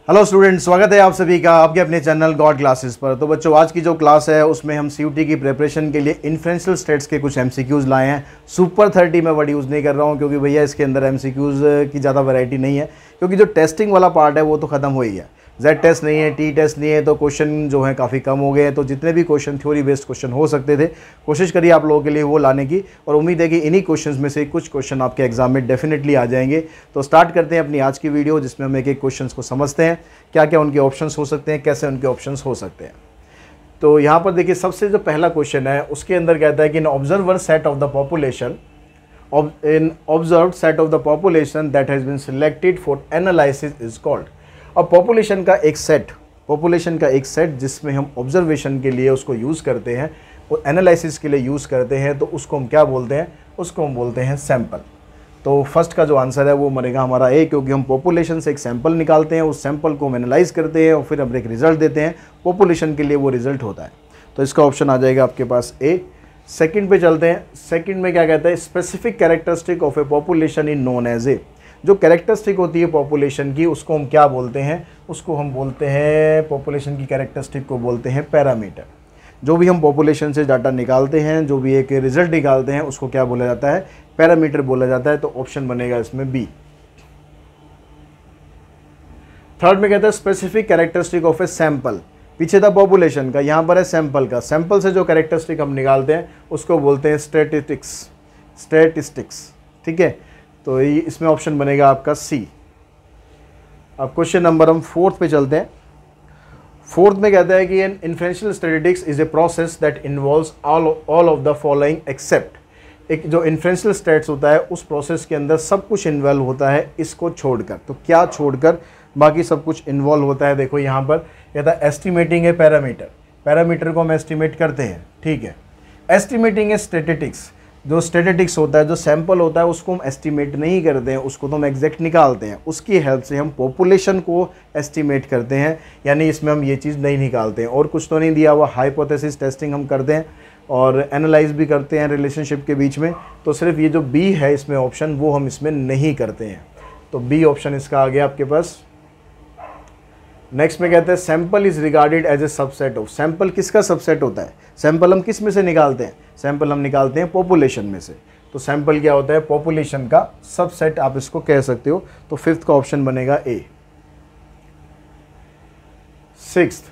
Hello student, स्वागत है आप सभी का आपके अपने चैनल गॉड क्लासेस पर। तो बच्चों, आज की जो क्लास है उसमें हम सीयूटी की प्रिपरेशन के लिए इन्फ्रेंशियल स्टेट्स के कुछ एमसीक्यूज़ लाए हैं। सुपर 30 मैं वर्ड यूज़ नहीं कर रहा हूँ क्योंकि भैया इसके अंदर एमसीक्यूज़ की ज़्यादा वैरायटी नहीं है, क्योंकि जो टेस्टिंग वाला पार्ट है वो तो ख़त्म हो ही गया। जेड टेस्ट नहीं है, टी टेस्ट नहीं है, तो क्वेश्चन जो है काफ़ी कम हो गए हैं। तो जितने भी क्वेश्चन थ्योरी बेस्ड क्वेश्चन हो सकते थे, कोशिश करिए आप लोगों के लिए वो लाने की, और उम्मीद है कि इन्हीं क्वेश्चंस में से कुछ क्वेश्चन आपके एग्जाम में डेफिनेटली आ जाएंगे। तो स्टार्ट करते हैं अपनी आज की वीडियो, जिसमें हम एक एक क्वेश्चन को समझते हैं, क्या क्या उनके ऑप्शंस हो सकते हैं, कैसे उनके ऑप्शंस हो सकते हैं। तो यहाँ पर देखिए, सबसे जो पहला क्वेश्चन है उसके अंदर कहता है कि in observed set of the population in observed set of the population that has been selected for analysis is called। अब पॉपुलेशन का एक सेट जिसमें हम ऑब्जर्वेशन के लिए उसको यूज़ करते हैं और एनालिसिस के लिए यूज़ करते हैं, तो उसको हम क्या बोलते हैं? उसको हम बोलते हैं सैंपल। तो फर्स्ट का जो आंसर है वो बनेगा हमारा ए, क्योंकि हम पॉपुलेशन से एक सैंपल निकालते हैं, उस सैंपल को हम एनालाइज करते हैं और फिर हम एक रिजल्ट देते हैं। पॉपुलेशन के लिए वो रिजल्ट होता है, तो इसका ऑप्शन आ जाएगा आपके पास ए। सेकंड पे चलते हैं। सेकंड में क्या कहता है? Specific characteristic of a population in known as a. जो कैरेक्टरिस्टिक होती है पॉपुलेशन की, उसको हम क्या बोलते हैं? उसको हम बोलते हैं, पॉपुलेशन की कैरेक्टरिस्टिक को बोलते हैं पैरामीटर। जो भी हम पॉपुलेशन से डाटा निकालते हैं, जो भी एक रिजल्ट निकालते हैं, उसको क्या बोला जाता है? पैरामीटर बोला जाता है। तो ऑप्शन बनेगा इसमें बी। थर्ड में कहता है specific characteristic of a sample. पीछे था पॉपुलेशन का, यहाँ पर है सैंपल का। सैंपल से जो कैरेक्टरिस्टिक हम निकालते हैं उसको बोलते हैं स्टैटिस्टिक्स। ठीक है, तो इसमें ऑप्शन बनेगा आपका सी। अब क्वेश्चन नंबर हम फोर्थ पे चलते हैं। फोर्थ में कहता है कि an inferential statistics is a process that involves all of the following except. एक जो इन्फ्रेंशियल स्टैट्स होता है उस प्रोसेस के अंदर सब कुछ इन्वॉल्व होता है, इसको छोड़कर। तो क्या छोड़कर? बाकी सब कुछ इन्वॉल्व होता है। देखो यहाँ पर कहता है एस्टिमेटिंग है पैरामीटर को हम एस्टिमेट करते हैं। ठीक है, एस्टिमेटिंग है स्टैटिस्टिक्स। जो स्टैटिस्टिक्स होता है, जो सैंपल होता है, उसको हम एस्टिमेट नहीं करते हैं, उसको तो हम एग्जैक्ट निकालते हैं। उसकी हेल्प से हम पॉपुलेशन को एस्टिमेट करते हैं, यानी इसमें हम ये चीज़ नहीं निकालते हैं। और कुछ तो नहीं दिया हुआ, हाइपोथेसिस टेस्टिंग हम करते हैं और एनालाइज भी करते हैं रिलेशनशिप के बीच में। तो सिर्फ ये जो बी है इसमें ऑप्शन, वो हम इसमें नहीं करते हैं। तो बी ऑप्शन इसका आ गया आपके पास। नेक्स्ट में कहते हैं sample is regarded as a subset of. Sample किसका सबसेट होता है? सैंपल हम किस में से निकालते हैं? सैंपल हम निकालते हैं पॉपुलेशन में से। तो सैंपल क्या होता है? पॉपुलेशन का सबसेट आप इसको कह सकते हो। तो फिफ्थ का ऑप्शन बनेगा A. Sixth,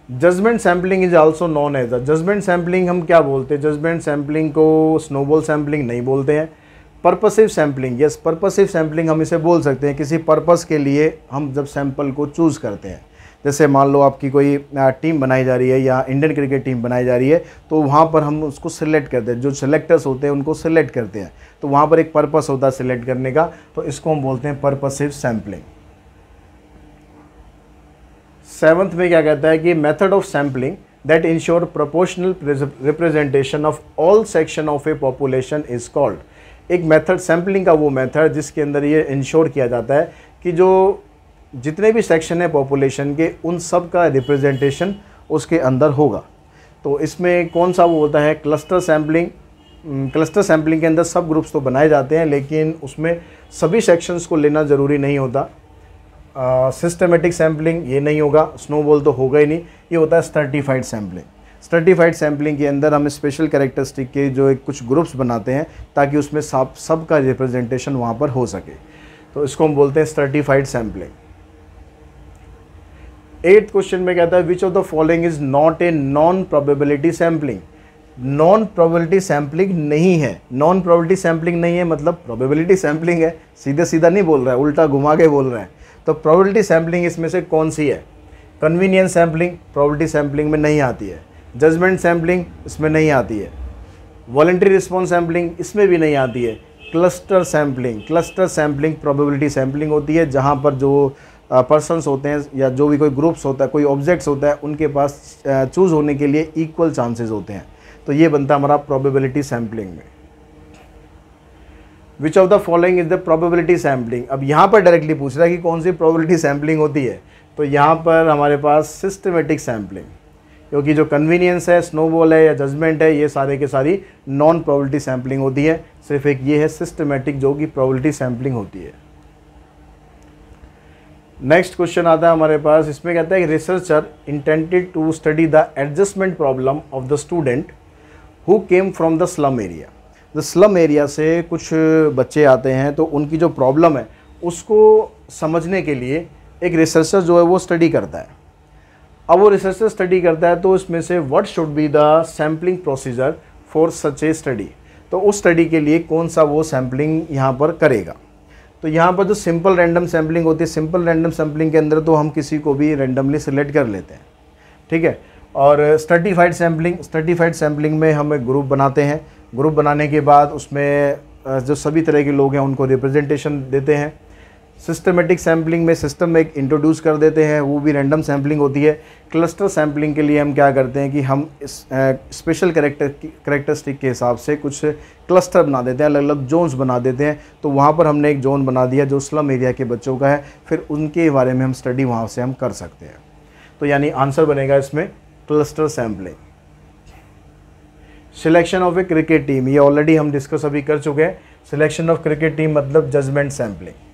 judgment sampling is also known as a. Judgment sampling हम क्या बोलते हैं? जजमेंट सैम्पलिंग को स्नोबॉल सैम्पलिंग नहीं बोलते हैं। Purposive sampling, yes, purposive sampling हम इसे बोल सकते हैं। किसी पर्पस के लिए हम जब सैंपल को चूज़ करते हैं, जैसे मान लो आपकी कोई टीम बनाई जा रही है या इंडियन क्रिकेट टीम बनाई जा रही है, तो वहाँ पर हम उसको सिलेक्ट करते हैं। जो सिलेक्टर्स होते हैं उनको सिलेक्ट करते हैं, तो वहाँ पर एक पर्पस होता है सिलेक्ट करने का, तो इसको हम बोलते हैं पर्पसिव सैम्पलिंग। सेवंथ में क्या कहता है कि method of sampling that ensure proportional representation of all section of a population is called. एक मेथड, सैम्पलिंग का वो मेथड जिसके अंदर ये इंश्योर किया जाता है कि जो जितने भी सेक्शन है पॉपुलेशन के, उन सब का रिप्रेजेंटेशन उसके अंदर होगा। तो इसमें कौन सा वो होता है? Cluster sampling. क्लस्टर सैम्पलिंग के अंदर सब ग्रुप्स तो बनाए जाते हैं, लेकिन उसमें सभी सेक्शंस को लेना ज़रूरी नहीं होता। सिस्टमेटिक सैम्पलिंग ये नहीं होगा, स्नोबॉल तो होगा ही नहीं। ये होता है स्ट्रैटिफाइड सैम्पलिंग। स्ट्रैटिफाइड सैम्पलिंग के अंदर हम स्पेशल कैरेक्टरिस्टिक के जो एक कुछ ग्रुप्स बनाते हैं ताकि उसमें सब का रिप्रेजेंटेशन वहाँ पर हो सके, तो इसको हम बोलते हैं स्ट्रैटिफाइड सैम्पलिंग। एट्थ क्वेश्चन में कहता है which of the following is not a non probability sampling. Non probability sampling नहीं है। नॉन प्रोबेबिलिटी सैम्पलिंग नहीं है मतलब प्रोबेबिलिटी सैम्पलिंग है। सीधे सीधा नहीं बोल रहा है, उल्टा घुमा के बोल रहा है। तो प्रोबेबिलिटी सैम्पलिंग इसमें से कौन सी है? कन्वीनियंस सैम्पलिंग प्रोबेबिलिटी सैम्पलिंग में नहीं आती है। जजमेंट सैम्पलिंग इसमें नहीं आती है। वॉलंटरी रिस्पॉन्स सैम्पलिंग इसमें भी नहीं आती है। क्लस्टर सैम्पलिंग प्रोबेबिलिटी सैम्पलिंग होती है, जहाँ पर जो पर्सन्स होते हैं या जो भी कोई ग्रुप्स होता है, कोई ऑब्जेक्ट्स होता है, उनके पास चूज़ होने के लिए इक्वल चांसेस होते हैं। तो ये बनता है हमारा प्रोबेबिलिटी सैम्पलिंग में। Which of the following is the probability sampling. अब यहाँ पर डायरेक्टली पूछ रहा है कि कौन सी प्रोबेबिलिटी सैम्पलिंग होती है, तो यहाँ पर हमारे पास सिस्टमेटिक सैम्पलिंग, क्योंकि जो कन्वीनियंस है, स्नोबॉल है या जजमेंट है, ये सारे के सारी नॉन प्रोबेबिलिटी सैम्पलिंग होती है। सिर्फ एक ये है सिस्टमेटिक जो कि प्रोबेबिलिटी सैम्पलिंग होती है। नेक्स्ट क्वेश्चन आता है हमारे पास, इसमें कहता है कि researcher intended to study the adjustment problem of the student who came from the slum area. The slum area से कुछ बच्चे आते हैं, तो उनकी जो प्रॉब्लम है उसको समझने के लिए एक रिसर्चर जो है वो स्टडी करता है। अब वो रिसर्चर स्टडी करता है तो इसमें से what should be the sampling procedure for such A study, तो उस स्टडी के लिए कौन सा वो सैम्पलिंग यहाँ पर करेगा। तो यहाँ पर जो सिंपल रैंडम सैम्पलिंग होती है, सिंपल रैंडम सैम्पलिंग के अंदर तो हम किसी को भी रैंडमली सिलेक्ट कर लेते हैं, ठीक है। और स्ट्रेटिफाइड सैम्पलिंग में हम एक ग्रुप बनाते हैं। ग्रुप बनाने के बाद उसमें जो सभी तरह के लोग हैं उनको रिप्रेजेंटेशन देते हैं। सिस्टमेटिक सैम्पलिंग में सिस्टम में एक इंट्रोड्यूस कर देते हैं, वो भी रैंडम सैम्पलिंग होती है। क्लस्टर सैम्पलिंग के लिए हम क्या करते हैं कि हम स्पेशल कैरेक्टरिस्टिक के हिसाब से कुछ क्लस्टर बना देते हैं, अलग अलग जोन्स बना देते हैं। तो वहाँ पर हमने एक जोन बना दिया जो स्लम एरिया के बच्चों का है, फिर उनके बारे में हम स्टडी वहाँ से हम कर सकते हैं। तो यानी आंसर बनेगा इसमें cluster sampling. Selection of a cricket team, ये ऑलरेडी हम डिस्कस अभी कर चुके हैं। सिलेक्शन ऑफ क्रिकेट टीम मतलब judgement sampling.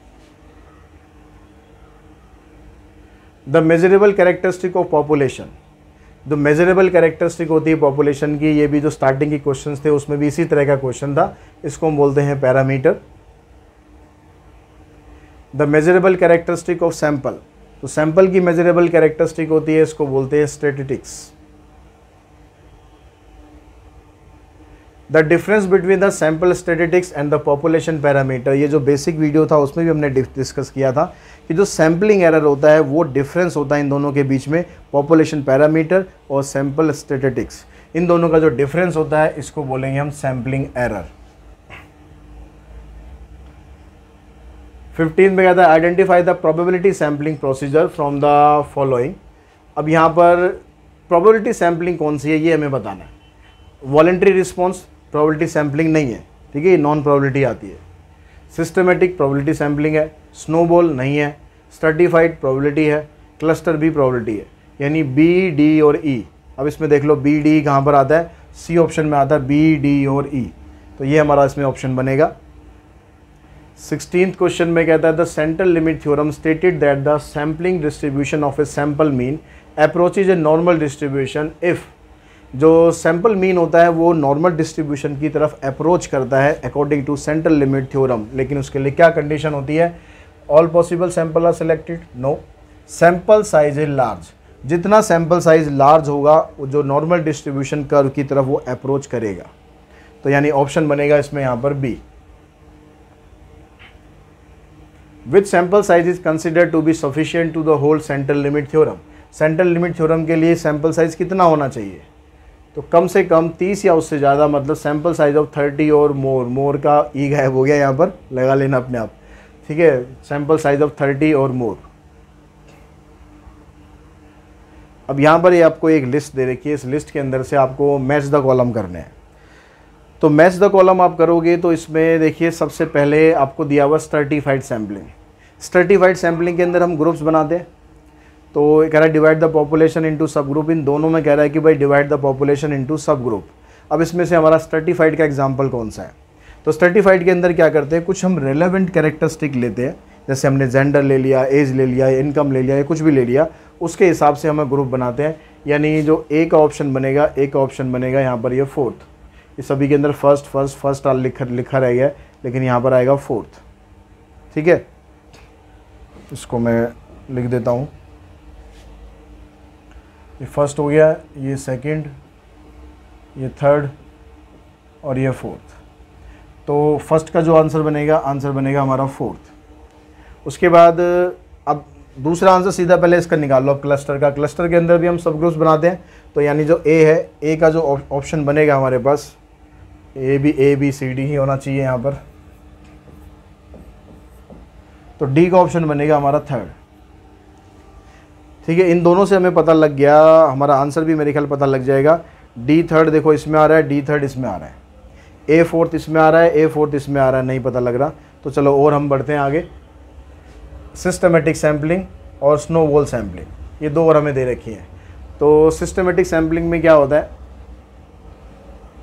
The measurable characteristic of population, जो मेजरेबल कैरेक्टरिस्टिक होती है पॉपुलेशन की, ये भी जो स्टार्टिंग की क्वेश्चंस थे उसमें भी इसी तरह का क्वेश्चन था, इसको हम बोलते हैं parameter. The measurable characteristic of sample, तो सैंपल की मेजरेबल कैरेक्टरिस्टिक होती है, इसको बोलते हैं statistics. The difference between the sample statistics and the population parameter, ये जो बेसिक वीडियो था उसमें भी हमने डिस्कस किया था कि जो सैम्पलिंग एरर होता है वो डिफरेंस होता है इन दोनों के बीच में, पॉपुलेशन पैरामीटर और सैंपल स्टैटिस्टिक्स, इन दोनों का जो डिफरेंस होता है इसको बोलेंगे हम सैम्पलिंग एरर। 15 में कहता है identify the probability sampling procedure from the following. अब यहाँ पर प्रोबेबिलिटी सैम्पलिंग कौन सी है ये हमें बताना है। वॉलंटरी रिस्पॉन्स प्रोबेबिलिटी सैम्पलिंग नहीं है, ठीक है, नॉन प्रोबेबिलिटी आती है। सिस्टमेटिक प्रोबेबिलिटी सैम्पलिंग है, स्नोबॉल नहीं है, स्ट्रेटिफाइड प्रोबेबिलिटी है, क्लस्टर भी प्रोबेबिलिटी है, यानी बी, डी और ई। अब इसमें देख लो बी, डी कहाँ पर आता है, सी ऑप्शन में आता है बी, डी और ई, तो ये हमारा इसमें ऑप्शन बनेगा। 16th क्वेश्चन में कहता है the central limit theorem stated that the sampling distribution of a sample mean approaches a normal distribution if, जो सैंपल मीन होता है वो नॉर्मल डिस्ट्रीब्यूशन की तरफ अप्रोच करता है according to central limit theorem, लेकिन उसके लिए क्या कंडीशन होती है, all possible sample are selected, no, sample size is large, जितना सैंपल साइज लार्ज होगा वो जो नॉर्मल डिस्ट्रीब्यूशन कर्व की तरफ वो अप्रोच करेगा, तो यानी ऑप्शन बनेगा इसमें यहाँ पर B. Which sample size is considered to be sufficient to the hold central limit theorem, central limit theorem के लिए सैंपल साइज कितना होना चाहिए, तो कम से कम 30 या उससे ज़्यादा, मतलब सैंपल साइज ऑफ 30 और मोर का ई गायब हो गया यहाँ पर, लगा लेना अपने आप, ठीक है, सैंपल साइज ऑफ 30 और मोर। अब यहाँ पर ये आपको एक लिस्ट दे रखी है, इस लिस्ट के अंदर से आपको मैच द कॉलम करने हैं। तो मैच द कॉलम आप करोगे तो इसमें देखिए सबसे पहले आपको दिया हुआ स्ट्रेटिफाइड सैम्पलिंग। स्ट्रेटिफाइड सैम्पलिंग के अंदर हम ग्रुप्स बनाते हैं, तो कह रहा है divide the population into sub group, इन दोनों में कह रहा है कि भाई divide the population into sub group. अब इसमें से हमारा स्ट्रेटिफाइड का एग्जांपल कौन सा है, तो स्ट्रेटिफाइड के अंदर क्या करते हैं, कुछ हम रेलेवेंट कैरेक्टरिस्टिक लेते हैं, जैसे हमने जेंडर ले लिया, एज ले लिया, इनकम ले लिया, या कुछ भी ले लिया, उसके हिसाब से हमें ग्रुप बनाते हैं। यानी जो ए का ऑप्शन बनेगा, ए का ऑप्शन बनेगा यहाँ पर ये फोर्थ, ये सभी के अंदर फर्स्ट लिखा रह गया, लेकिन यहाँ पर आएगा फोर्थ, ठीक है, इसको मैं लिख देता हूँ, ये फर्स्ट हो गया, ये सेकंड, ये थर्ड और ये फोर्थ। तो फर्स्ट का जो आंसर बनेगा हमारा फोर्थ। उसके बाद अब दूसरा आंसर सीधा पहले इसका निकाल लो, अब क्लस्टर का, क्लस्टर के अंदर भी हम सब ग्रुप्स बनाते हैं, तो यानी जो ए है, ए का जो ऑप्शन बनेगा हमारे पास, ए बी सी डी ही होना चाहिए यहाँ पर, तो डी का ऑप्शन बनेगा हमारा थर्ड, ठीक है। इन दोनों से हमें पता लग गया, हमारा आंसर भी मेरे ख्याल पता लग जाएगा। डी थर्ड देखो इसमें आ रहा है, डी थर्ड इसमें आ रहा है, ए फोर्थ इसमें आ रहा है, ए फोर्थ इसमें आ रहा है, नहीं पता लग रहा, तो चलो और हम बढ़ते हैं आगे। सिस्टमेटिक सैम्पलिंग और स्नोबॉल सैम्पलिंग, ये दो और हमें दे रखी हैं। तो सिस्टमेटिक सैम्पलिंग में क्या होता है,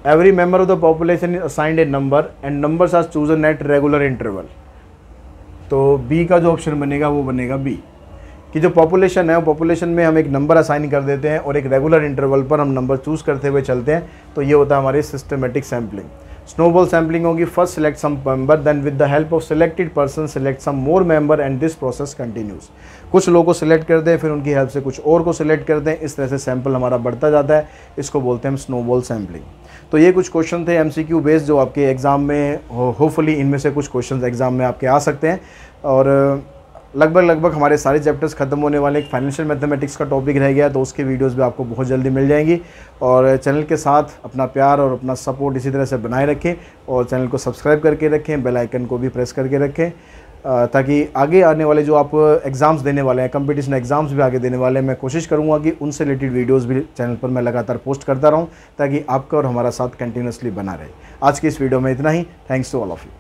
every member of the population is assigned a number and numbers are chosen at regular interval, तो बी का जो ऑप्शन बनेगा वो बनेगा बी। कि जो पॉपुलेशन है, पॉपुलेशन में हम एक नंबर असाइन कर देते हैं और एक रेगुलर इंटरवल पर हम नंबर चूज़ करते हुए चलते हैं, तो ये होता है हमारी सिस्टमेटिक सैम्पलिंग। स्नोबॉल सैम्पलिंग होगी, first select some member, then with the help of selected person select some more member and this process continues. कुछ लोगों को सिलेक्ट करते हैं, फिर उनकी हेल्प से कुछ और को सिलेक्ट करते हैं, इस तरह से सैंपल हमारा बढ़ता जाता है, इसको बोलते हैं हम स्नोबॉल सैम्पलिंग। तो ये कुछ क्वेश्चन थे MCQ बेस्ड जो आपके एग्ज़ाम में होपफुली इनमें से कुछ क्वेश्चन एग्ज़ाम में आपके आ सकते हैं। और लगभग हमारे सारे चैप्टर्स खत्म होने वाले, एक फाइनेंशियल मैथमेटिक्स का टॉपिक रह गया, तो उसके वीडियोस भी आपको बहुत जल्दी मिल जाएंगी। और चैनल के साथ अपना प्यार और अपना सपोर्ट इसी तरह से बनाए रखें और चैनल को सब्सक्राइब करके रखें, बेल आइकन को भी प्रेस करके रखें, ताकि आगे आने वाले जो आप एग्ज़ाम्स देने वाले हैं, कंपटीशन एग्ज़ाम्स भी आगे देने वाले हैं, मैं कोशिश करूँगा कि उनसे रिलेटेड वीडियोज़ भी चैनल पर मैं लगातार पोस्ट करता रहूँ, ताकि आपका और हमारा साथ कंटिन्यूसली बना रहे। आज की इस वीडियो में इतना ही। Thanks to all of you.